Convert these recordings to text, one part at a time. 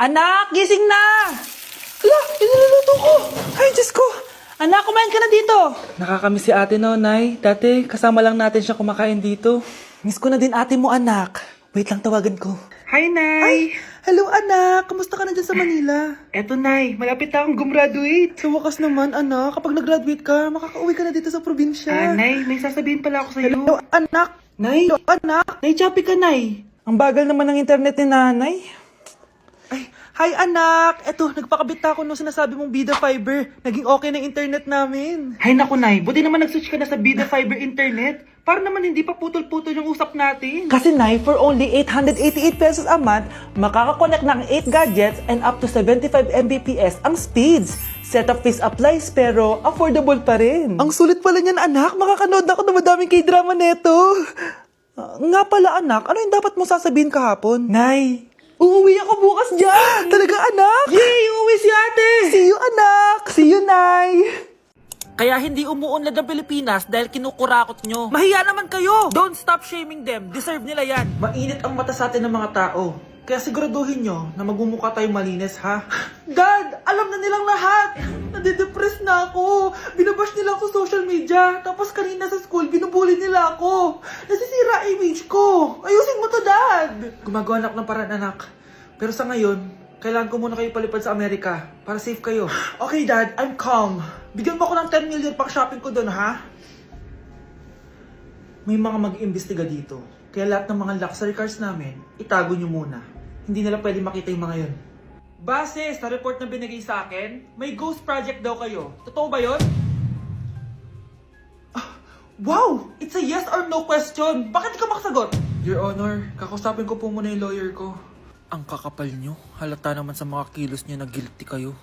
Anak, gising na! Ala, iniluluto ko! Ay, Diyos ko! Anak, kumain ka na dito! Nakakamiss si ate no, Nay. Dati, kasama lang natin siya kumakain dito. Miss ko na din ate mo, anak. Wait lang, tawagan ko. Hi, Nay! Ay, hello anak! Kamusta ka na dyan sa Manila? Eto, Nay. Malapit na akong gumraduate. Sa wakas naman, anak, kapag nag-graduate ka, makakauwi ka na dito sa probinsya. Nay, may sasabihin pala ako sa'yo. Hello, anak! Nay! Hello, anak! Nay, choppy ka, Nay! Ang bagal naman ng internet ni nanay. Ay, hi anak! Eto, nagpakabit na ako nung sinasabi mong Bida Fiber. Naging okay na internet namin. Hay naku, Nay. Buti naman nag-switch ka na sa Bida Fiber Internet. Para naman hindi pa putol-putol yung usap natin. Kasi Nay, for only 888 pesos a month, makakakonect ng 8 gadgets and up to 75 Mbps ang speeds. Setup fees applies pero affordable pa rin. Ang sulit pala niyan anak, makakanood ako ng madaming K-drama neto. Nga pala anak, ano yung dapat mo sasabihin kahapon? Nay, uuwi ako bukas dyan! Talaga anak? Yay! Uuwi si ate! See you anak! See you Nay! Kaya hindi umuunlad ang Pilipinas dahil kinukurakot nyo. Mahiya naman kayo! Don't stop shaming them. Deserve nila yan. Mainit ang mata sa atin ng mga tao. Kaya siguraduhin nyo na magmumukha tayong malinis, ha? Dad! Alam na nilang lahat! Nadidepress na ako! Binabash nila ako sa social media. Tapos kanina sa school, binubuli nila ako. Nasisira image ko. Ayusin mo to, Dad! Gumagawa na ako ng paraan, anak. Pero sa ngayon, kailangan ko muna kayo palipad sa Amerika para safe kayo. Okay, Dad. I'm calm. Bigyan mo ako ng 10 million pang shopping ko doon, ha? May mga mag-iimbestiga dito. Kaya lahat ng mga luxury cars namin, itago nyo muna. Hindi nila pwede makita yung mga yun. Base sa report na binigay sa akin, may ghost project daw kayo. Totoo ba yun? Wow! It's a yes or no question. Bakit di ka makasagot? Your Honor, kakusapin ko po muna yung lawyer ko. Ang kakapal nyo. Halata naman sa mga kilos nyo na guilty kayo.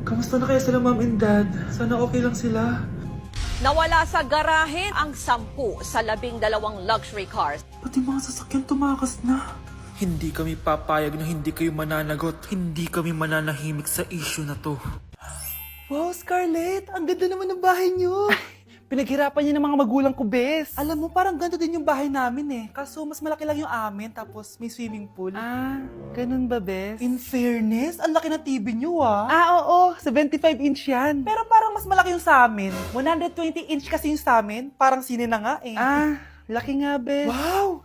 Kamusta na kaya sila mom and dad? Sana okay lang sila. Nawala sa garahe ang 10 sa 12 luxury cars. Pati mga sasakyan tumakas na. Hindi kami papayag na hindi kayo mananagot. Hindi kami mananahimik sa issue na to. Wow, Scarlett! Ang ganda naman ng bahay niyo! Pinaghirapan niya ng mga magulang ko, bes. Alam mo, parang ganito din yung bahay namin eh. Kaso mas malaki lang yung amin, tapos may swimming pool. Ah, ganun ba, bes? In fairness, ang laki ng TV niyo ah. Ah, oo, 75-inch yan. Pero parang mas malaki yung sa amin. 120-inch kasi yung sa amin, parang sine na nga eh. Ah, laki nga, bes. Wow!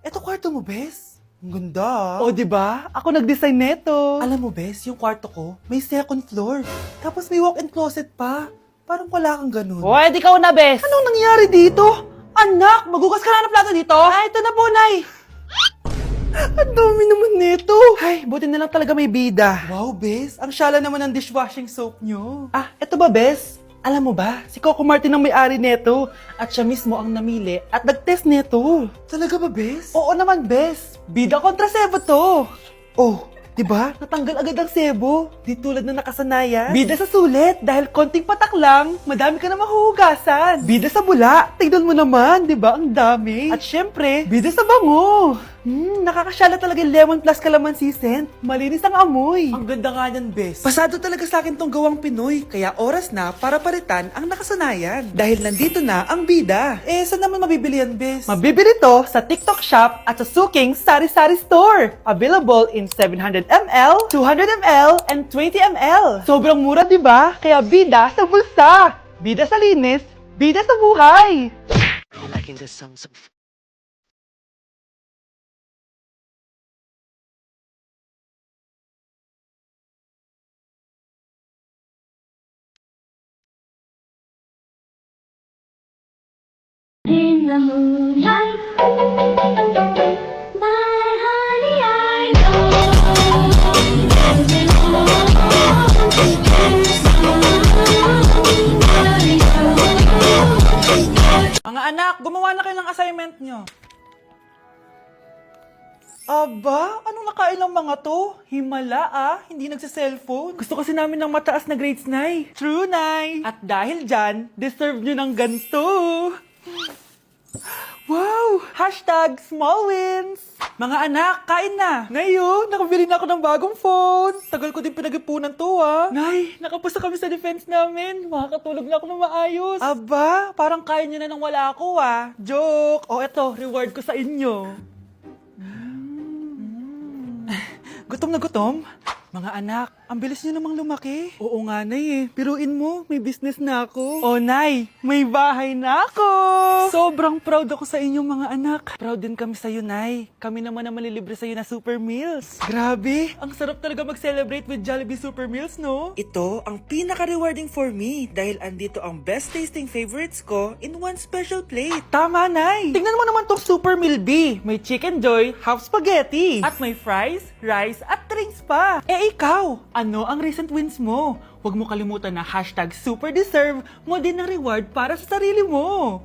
Eto kwarto mo, bes. Ang ganda. O, diba? Ako nag-design neto. Alam mo, bes, yung kwarto ko, may second floor. Tapos may walk-in closet pa. Parang wala kang ganun. O, edi ikaw na, bes. Anong nangyari dito? Anak, magugas ka na ng plato dito? Ay, ito na po, Nay. Ang dami naman nito. Ay, buti na lang talaga may bida. Wow, bes. Ang syala naman ng dishwashing soap nyo. Ah, eto ba, bes? Alam mo ba, si Coco Martin ang may-ari neto. At siya mismo ang namili at nag-test neto. Talaga ba, bes? Oo naman, bes. Bida kontra sebo to. Oh, diba? Natanggal agad ang sebo. Di tulad na nakasanayan. Bida sa sulit. Dahil konting patak lang, madami ka na mahuhugasan. Bida sa bula. Tignan mo naman, diba? Ang dami. At syempre, bida sa bango. Nakakasyala talaga yung lemon plus calamansi scent. Malinis ang amoy. Ang ganda nga yan, bes. Pasado talaga sa akin tong gawang Pinoy. Kaya oras na para palitan ang nakasanayan. Dahil nandito na ang bida. Eh, saan naman mabibili yan, bes? Mabibili to sa TikTok Shop at sa Suking Sari Sari Store. Available in 700 ml, 200 ml, and 20 ml. Sobrang mura, di ba? Kaya bida sa bulsa. Bida sa linis. Bida sa buhay. Liking the songs of In the moonlight, my honey, I know Mga anak, gumawa na kayo ng assignment nyo. Aba, anong nakain ng mga to? Himala ah, hindi nagsa-cellphone. Gusto kasi namin ng mataas na grades, Nay. True, Nay. At dahil dyan, deserve nyo ng ganito. Wow! Hashtag small wins! Mga anak, kain na! Ngayon, nakabili na ako ng bagong phone! Tagal ko din pinag-ipunan to ah! Nay, nakapasa kami sa defense namin! Makakatulog na ako ng maayos! Aba, parang kaya nyo na nang wala ako ah! Joke! O eto, reward ko sa inyo! Gutom na gutom? Mga anak, ang bilis niyo namang lumaki. Oo nga, Nay eh. Piruin mo, may business na ako. Oh, Nay, may bahay na ako! Sobrang proud ako sa inyong mga anak. Proud din kami sa iyo, Nay. Kami naman na malilibre sa iyo na Super Meals. Grabe, ang sarap talaga mag-celebrate with Jollibee Super Meals, no? Ito ang pinaka-rewarding for me dahil andito ang best tasting favorites ko in one special plate. Tama, Nay! Tingnan mo naman tong Super Meal B. May chicken joy, half spaghetti. At may fries, rice, at drinks pa. Ikaw, ano ang recent wins mo? Huwag mo kalimutan na #superdeserve mo din ng reward para sa sarili mo.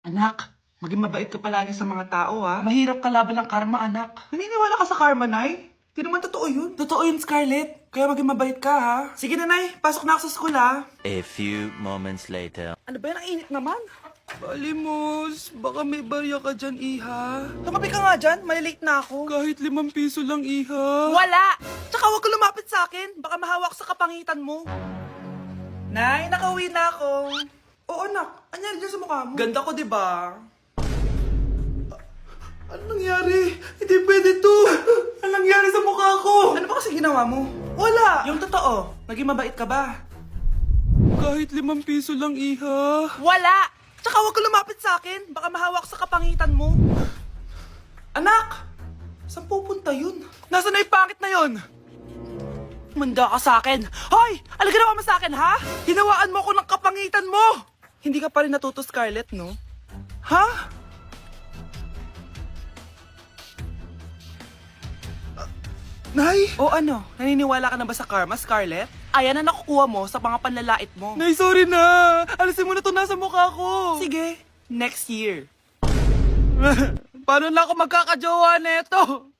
Anak, maging mabait ka palagi sa mga tao, ha? Mahirap kalaban ng karma, anak. Naniniwala ka sa karma, Nay? Di naman totoo yun. Totoo yun, Scarlett. Kaya maging mabait ka, ha? Sige na, Nay. Pasok na ako sa school, ha? A few moments later. Ano ba yan? Ang init naman. Balimos, baka may barya ka dyan, Iha. Tumabi ka nga dyan, malilate na ako. Kahit 5 piso lang, Iha. Wala! Tsaka huwag ka lumapit sa akin. Baka mahawak sa kapangitan mo. Nay, nakauwi na ako. Oo, anak. Anyari dyan sa mukha mo? Ganda ko, di ba? Ano nangyari? Hindi pwede to. Ano nangyari sa mukha ko? Ano ba kasi ginawa mo? Wala. Yung totoo, naging mabait ka ba? Kahit 5 piso lang, Iha. Wala! Tsaka huwag ka lumapit sa akin. Baka mahawak sa kapangitan mo. Anak! Saan pupunta yun? Nasaan na yung pangit na yun? Manda ka sa akin. Hoy! Ano ginawa mo sa akin, ha? Hinawaan mo ko ng kapangitan mo! Hindi ka pa rin natuto, Scarlett, no? Ha? Nay? O ano? Naniniwala ka na ba sa karma, Scarlett? Ayan na nakukuha mo sa mga panlalait mo. Nay, sorry na! Alisin mo na to nasa mukha ko! Sige, next year. Paano na ako magkakajowa neto?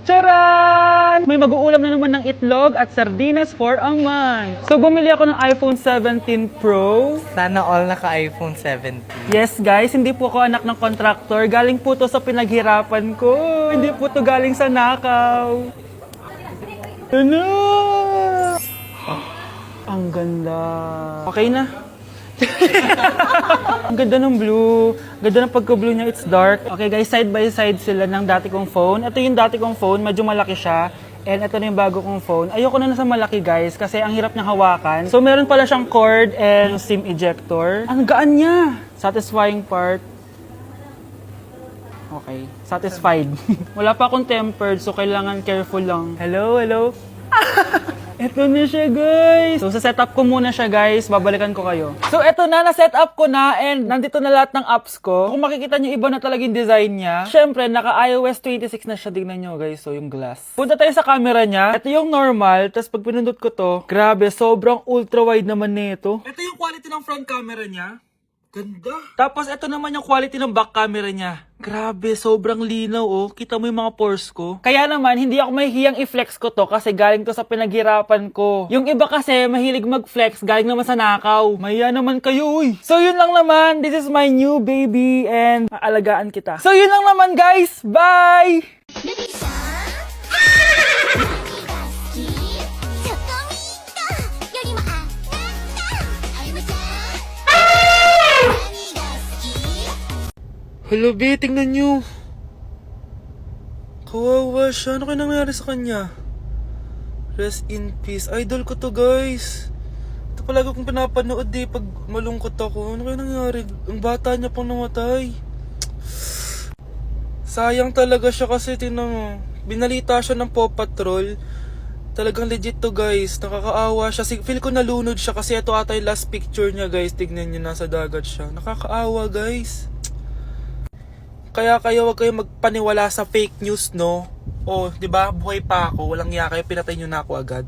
Charan! May mag-uulam na naman ng itlog at sardinas for a month. So, bumili ako ng iPhone 17 Pro. Sana all naka-iPhone 17. Yes, guys, hindi po ako anak ng contractor. Galing po to sa pinaghirapan ko. Hindi po to galing sa nakaw. Ano? Ang ganda. Okay na. Ang ganda ng blue. Ganda ng pagka-blue niya, it's dark. Okay guys, side by side sila ng dati kong phone. Ito yung dati kong phone, medyo malaki siya. And ito na yung bago kong phone. Ayoko na sa malaki guys, kasi ang hirap niyang hawakan. So meron pala siyang cord and SIM ejector. Ang gaan niya! Satisfying part. Okay, satisfied. Wala pa akong tempered, so kailangan careful lang. Hello, hello? Ito na siya, guys. So, sa setup ko muna siya, guys. Babalikan ko kayo. So, ito na. Na-setup ko na and nandito na lahat ng apps ko. Kung makikita nyo, iba na talaga yung design niya. Siyempre, naka-iOS 26 na siya. Tignan nyo, guys. So, yung glass. Punta tayo sa camera niya. Ito yung normal. Tapos, pag pinundot ko to, grabe, sobrang ultra-wide naman nito. Ito yung quality ng front camera niya. Ganda. Tapos, ito naman yung quality ng back camera niya. Grabe, sobrang linaw, oh. Kita mo yung mga pores ko. Kaya naman, hindi ako mahihiyang i-flex ko to kasi galing to sa pinaghirapan ko. Yung iba kasi, mahilig mag-flex, galing naman sa nakaw. Mahiya naman kayo, uy. So, yun lang naman. This is my new baby and aalagaan kita. So, yun lang naman, guys. Bye! Hello, B. Tingnan nyo. Kawawa siya. Ano kaya nangyari sa kanya? Rest in peace. Idol ko to, guys. Ito Ito palagi kong pinapanood pag malungkot ako. Ano kaya nangyari? Ang bata niya pang namatay. Sayang talaga siya kasi tinan mo. Binalita siya ng Paw Patrol. Talagang legit to guys. Nakakaawa siya. Feel ko nalunod siya kasi ito ata yung last picture niya guys. Tignan niyo, nasa dagat siya. Nakakaawa guys. Kaya kayo wag kayo magpaniwala sa fake news, no? Oh, 'di ba? Buhay pa ako, walang iya kayo, pinatay niyo na ako agad.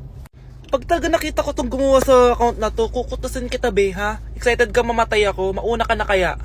Pag talaga nakita ko tong gumawa sa account na to, kukutusin kita be, ha? Excited ka mamatay ako, mauna ka na kaya.